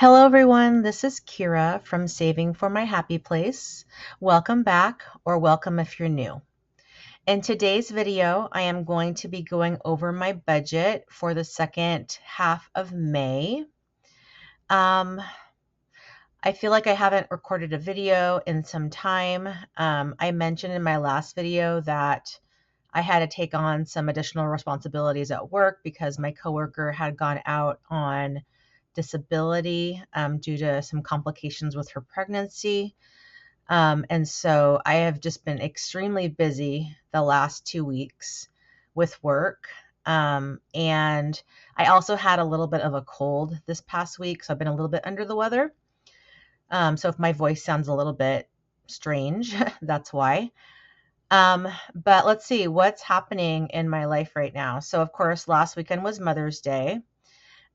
Hello everyone, this is Kira from Saving for My Happy Place. Welcome back, or welcome if you're new. In today's video, I am going to be going over my budget for the second half of May. I feel like I haven't recorded a video in some time. I mentioned in my last video that I had to take on some additional responsibilities at work because my coworker had gone out on disability due to some complications with her pregnancy. And so I have just been extremely busy the last 2 weeks with work. And I also had a little bit of a cold this past week, so I've been a little bit under the weather. So if my voice sounds a little bit strange, that's why. But let's see what's happening in my life right now. So of course, last weekend was Mother's Day.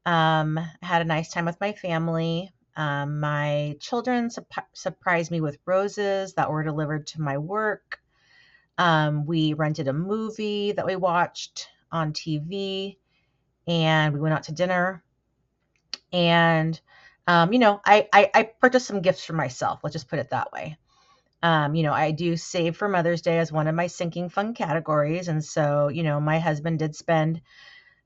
I had a nice time with my family. My children surprised me with roses that were delivered to my work. We rented a movie that we watched on TV, and we went out to dinner. And I purchased some gifts for myself. Let's just put it that way. I do save for Mother's Day as one of my sinking fund categories. And so, my husband did spend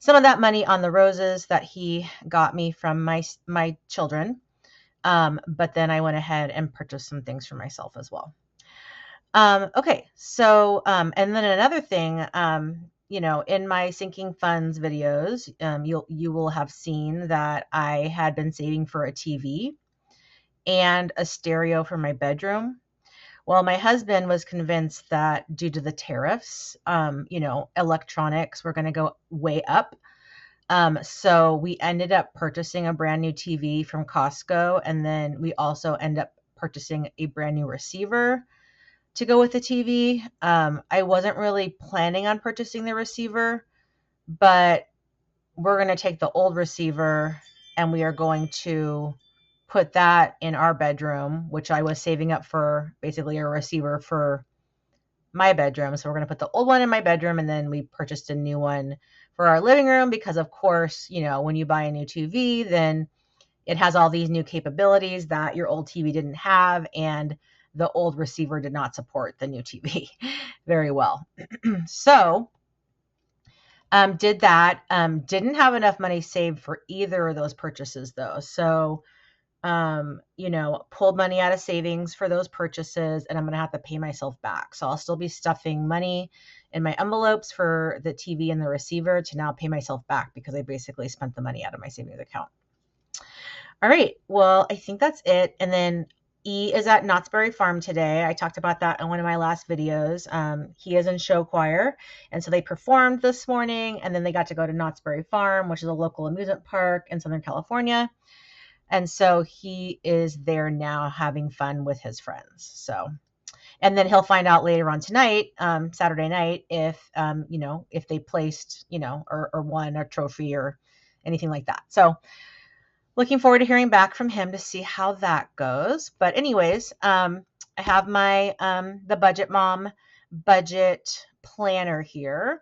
some of that money on the roses that he got me from my children. But then I went ahead and purchased some things for myself as well. Okay. So, and then another thing, in my sinking funds videos, you will have seen that I had been saving for a TV and a stereo for my bedroom. Well, my husband was convinced that due to the tariffs, electronics were going to go way up. So we ended up purchasing a brand new TV from Costco, and then we also end up purchasing a brand new receiver to go with the TV. I wasn't really planning on purchasing the receiver, but we're going to take the old receiver and we are going to put that in our bedroom, which I was saving up for basically a receiver for my bedroom. So we're going to put the old one in my bedroom, and then we purchased a new one for our living room because, of course, when you buy a new TV, then it has all these new capabilities that your old TV didn't have, and the old receiver did not support the new TV very well. So did that. Didn't have enough money saved for either of those purchases, though. So pulled money out of savings for those purchases, and I'm going to have to pay myself back. So I'll still be stuffing money in my envelopes for the TV and the receiver to now pay myself back because I basically spent the money out of my savings account. All right. Well, I think that's it. And then E is at Knott's Berry Farm today. I talked about that in one of my last videos. He is in show choir, and so they performed this morning, and then they got to go to Knott's Berry Farm, which is a local amusement park in Southern California. And so he is there now having fun with his friends. So, and then he'll find out later on tonight, Saturday night, if they placed, or won a trophy or anything like that. So looking forward to hearing back from him to see how that goes. But anyways, I have my, the Budget Mom budget planner here.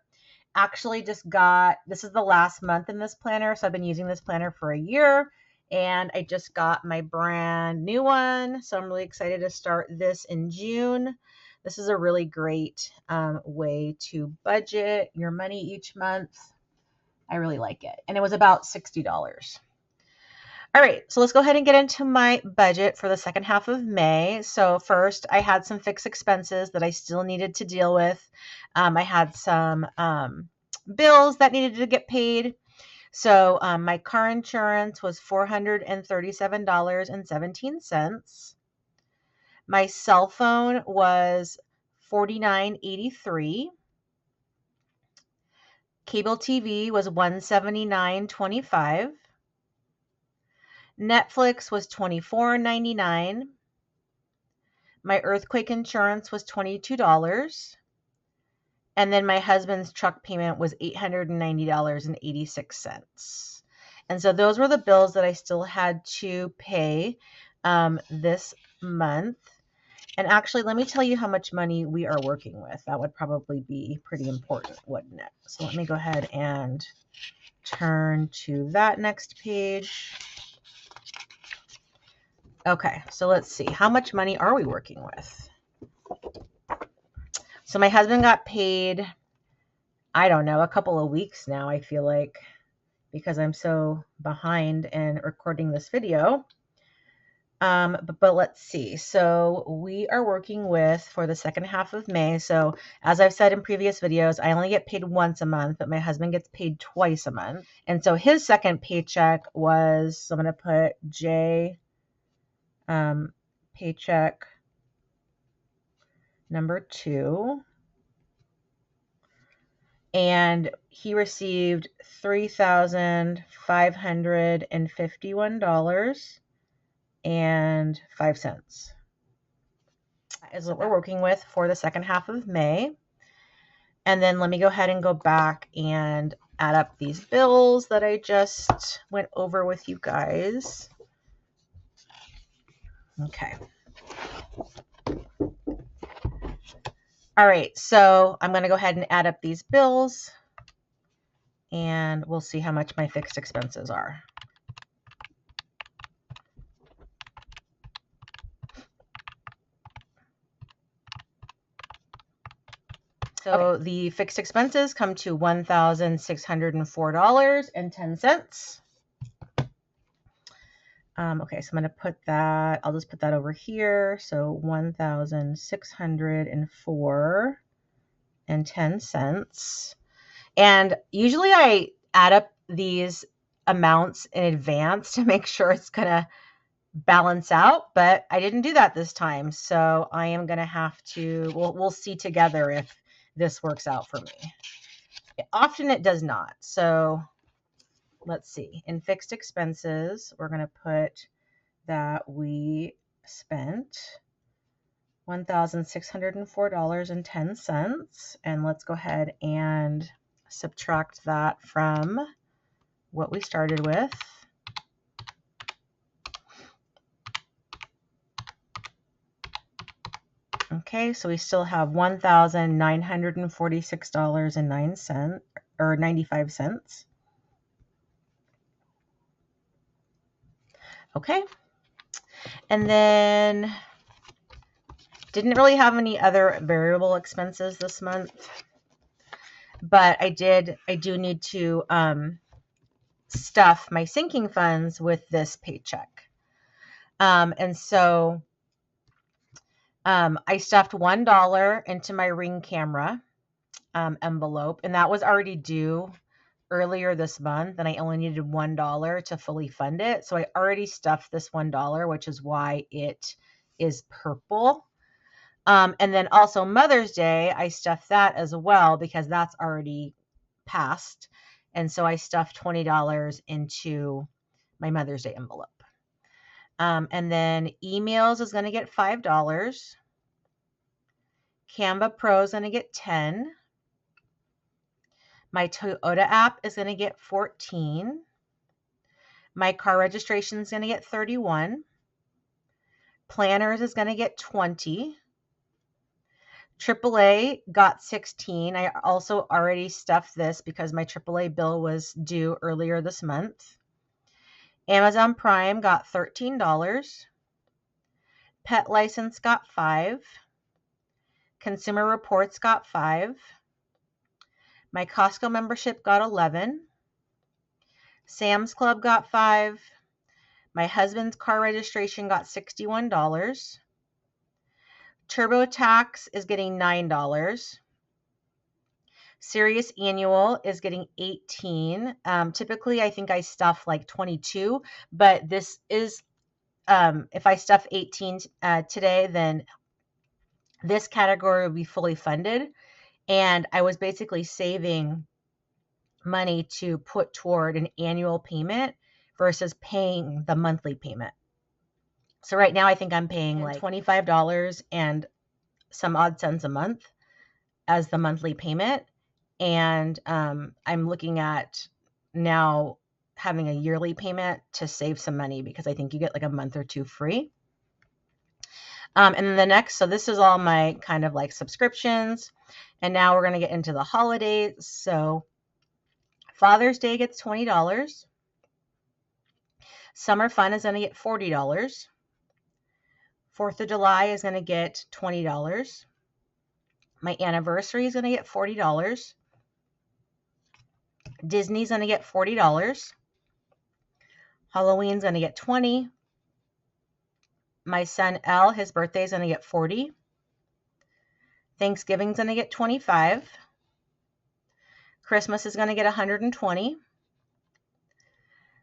Actually just this is the last month in this planner. So I've been using this planner for a year. And I just got my brand new one. So I'm really excited to start this in June. This is a really great way to budget your money each month. I really like it. And it was about $60. All right, so let's go ahead and get into my budget for the second half of May. So first, I had some fixed expenses that I still needed to deal with. I had some bills that needed to get paid. So my car insurance was $437.17. My cell phone was $49.83. Cable TV was $179.25. Netflix was $24.99. My earthquake insurance was $22. And then my husband's truck payment was $890.86. And so those were the bills that I still had to pay this month. And actually, let me tell you how much money we are working with. That would probably be pretty important, wouldn't it? So let me go ahead and turn to that next page. Okay, so let's see. How much money are we working with? So my husband got paid, I don't know, a couple of weeks now, I feel like, because I'm so behind in recording this video. But let's see. So we are working with for the second half of May. So as I've said in previous videos, I only get paid once a month, but my husband gets paid twice a month. And so his second paycheck was, so I'm going to put J, paycheck number 2. And he received $3,551.05. That is what we're working with for the second half of May. And then let me go ahead and go back and add up these bills that I just went over with you guys. Okay. All right, so I'm going to go ahead and add up these bills, and we'll see how much my fixed expenses are. So the fixed expenses come to $1,604.10. Okay, so I'm going to put that, I'll just put that over here. So $1,604.10. And usually I add up these amounts in advance to make sure it's going to balance out, but I didn't do that this time. So I am going to have to, we'll see together if this works out for me. Often it does not. So let's see. In fixed expenses, we're going to put that we spent $1,604.10. And let's go ahead and subtract that from what we started with. Okay, so we still have $1,946.09 or 95 cents. Okay. And then didn't really have any other variable expenses this month, but I do need to stuff my sinking funds with this paycheck. And so I stuffed $1 into my Ring camera envelope, and that was already due earlier this month, and I only needed $1 to fully fund it. So I already stuffed this $1, which is why it is purple. And then also Mother's Day, I stuffed that as well because that's already passed. And so I stuffed $20 into my Mother's Day envelope. And then emails is going to get $5. Canva Pro is going to get 10. My Toyota app is going to get 14. My car registration is going to get 31. Planners is going to get 20. AAA got 16. I also already stuffed this because my AAA bill was due earlier this month. Amazon Prime got $13. Pet license got 5. Consumer Reports got 5. My Costco membership got 11. Sam's Club got 5. My husband's car registration got $61. TurboTax is getting $9. Sirius Annual is getting 18. Typically, I think I stuff like 22, but this is, if I stuff 18 today, then this category will be fully funded. And I was basically saving money to put toward an annual payment versus paying the monthly payment. So right now I think I'm paying like $25 and some odd cents a month as the monthly payment. And I'm looking at now having a yearly payment to save some money because I think you get like a month or two free. And then the next, so this is all my kind of like subscriptions. And now we're going to get into the holidays. So Father's Day gets $20. Summer Fun is going to get $40. 4th of July is going to get $20. My anniversary is going to get $40. Disney's going to get $40. Halloween's going to get $20. My son L, his birthday is going to get $40. Thanksgiving's going to get $25. Christmas is going to get $120.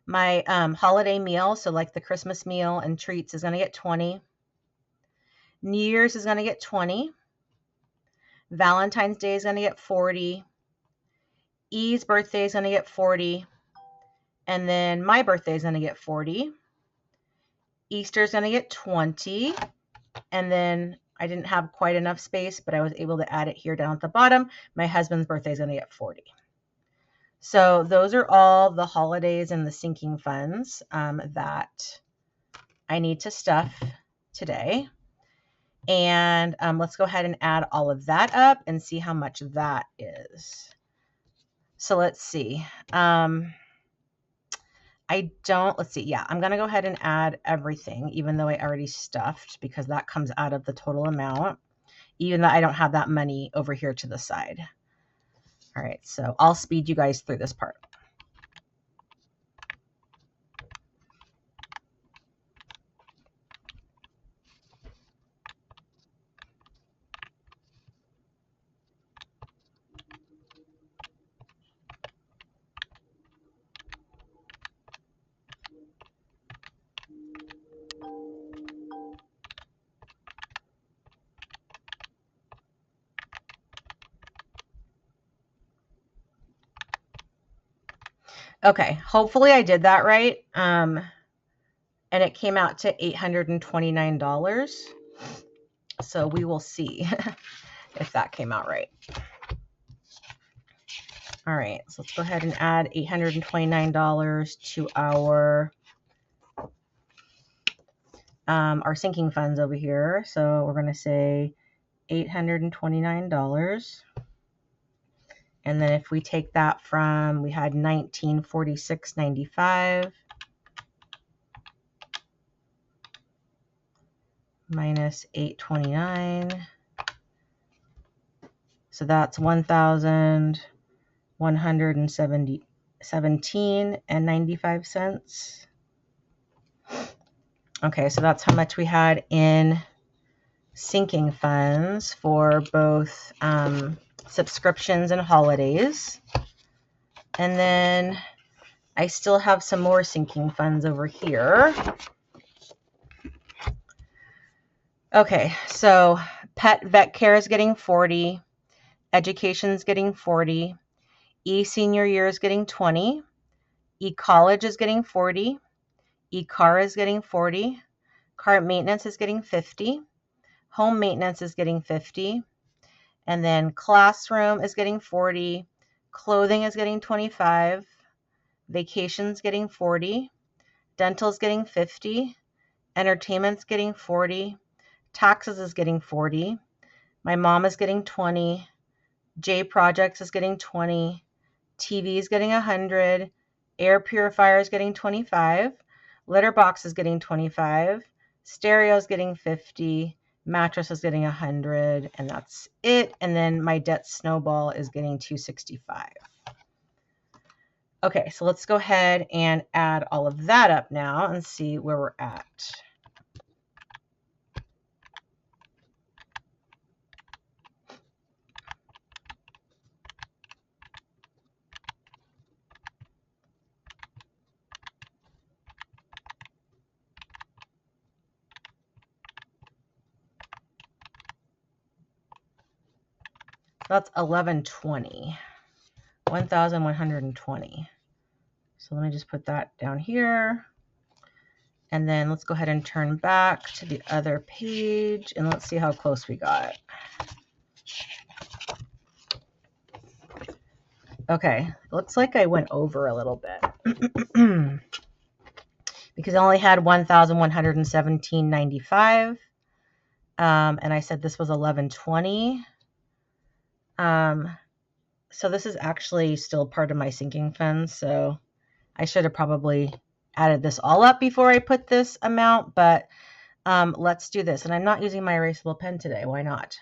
My holiday meal, so like the Christmas meal and treats, is going to get $20. New Year's is going to get $20. Valentine's Day is going to get $40. E's birthday is going to get $40. And then my birthday is going to get $40. Easter is going to get $20. And then I didn't have quite enough space, but I was able to add it here down at the bottom. My husband's birthday is going to get $40. So those are all the holidays and the sinking funds that I need to stuff today. And let's go ahead and add all of that up and see how much that is. So let's see. Let's see. Yeah, I'm going to go ahead and add everything, even though I already stuffed, because that comes out of the total amount, even though I don't have that money over here to the side. All right, so I'll speed you guys through this part. Okay, hopefully I did that right. And it came out to $829. So we will see if that came out right. All right, so let's go ahead and add $829 to our sinking funds over here. So we're going to say $829. And then if we take that from, we had $1946.95 minus $829. So that's $1,117.95. Okay, so that's how much we had in sinking funds for both subscriptions and holidays. And then I still have some more sinking funds over here. Okay, so pet vet care is getting $40. Education is getting $40. E-senior year is getting $20. E-college is getting $40. E-car is getting $40. Car maintenance is getting $50. Home maintenance is getting $50. And then classroom is getting $40. Clothing is getting $25. Vacation's getting $40. Dental's getting $50. Entertainment's getting $40. Taxes is getting $40. My mom is getting $20. J Projects is getting $20. TV is getting $100. Air purifier is getting $25. Litter box is getting $25. Stereo is getting $50. Mattress is getting $100, and that's it. And then my debt snowball is getting $265. Okay, so let's go ahead and add all of that up now and see where we're at. That's 1120. 1,120. So let me just put that down here. And then let's go ahead and turn back to the other page and let's see how close we got. Okay, looks like I went over a little bit because I only had 1,117.95. And I said this was 1120. So this is actually still part of my sinking funds. So I should have probably added this all up before I put this amount, but Let's do this. And I'm not using my erasable pen today. Why not?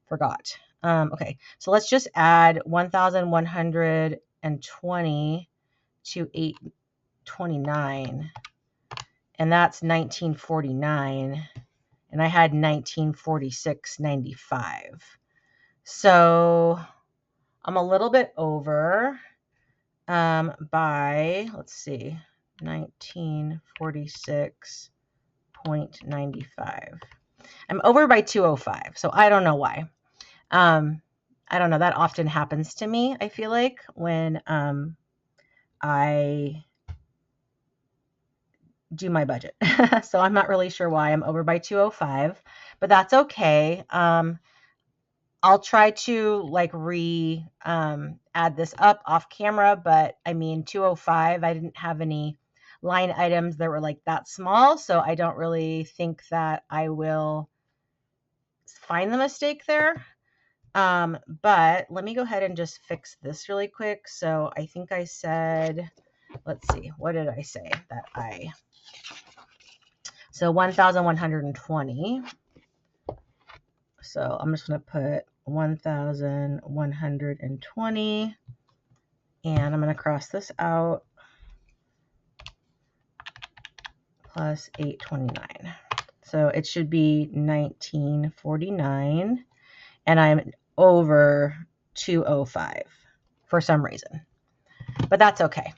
Forgot. Okay, so let's just add 1,120 to 829. And that's 1949. And I had 1946.95. So I'm a little bit over by, let's see, 1946.95. I'm over by 205, so I don't know why. I don't know. That often happens to me, I feel like, when I do my budget. So I'm not really sure why I'm over by 205, but that's okay. I'll try to like add this up off camera, but I mean 205, I didn't have any line items that were like that small, so I don't really think that I will find the mistake there. But let me go ahead and just fix this really quick. So I think I said, let's see, what did I say that so 1,120. So I'm just going to put 1,120 and I'm going to cross this out plus 829. So it should be 1949 and I'm over 205 for some reason, but that's okay.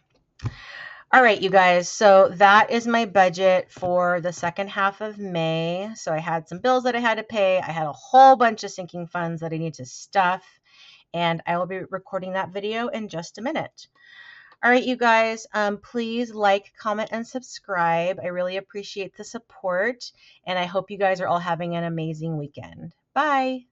All right, you guys, so that is my budget for the second half of May. So I had some bills that I had to pay. I had a whole bunch of sinking funds that I need to stuff, and I will be recording that video in just a minute. All right, you guys, please like, comment, and subscribe. I really appreciate the support, and I hope you guys are all having an amazing weekend. Bye.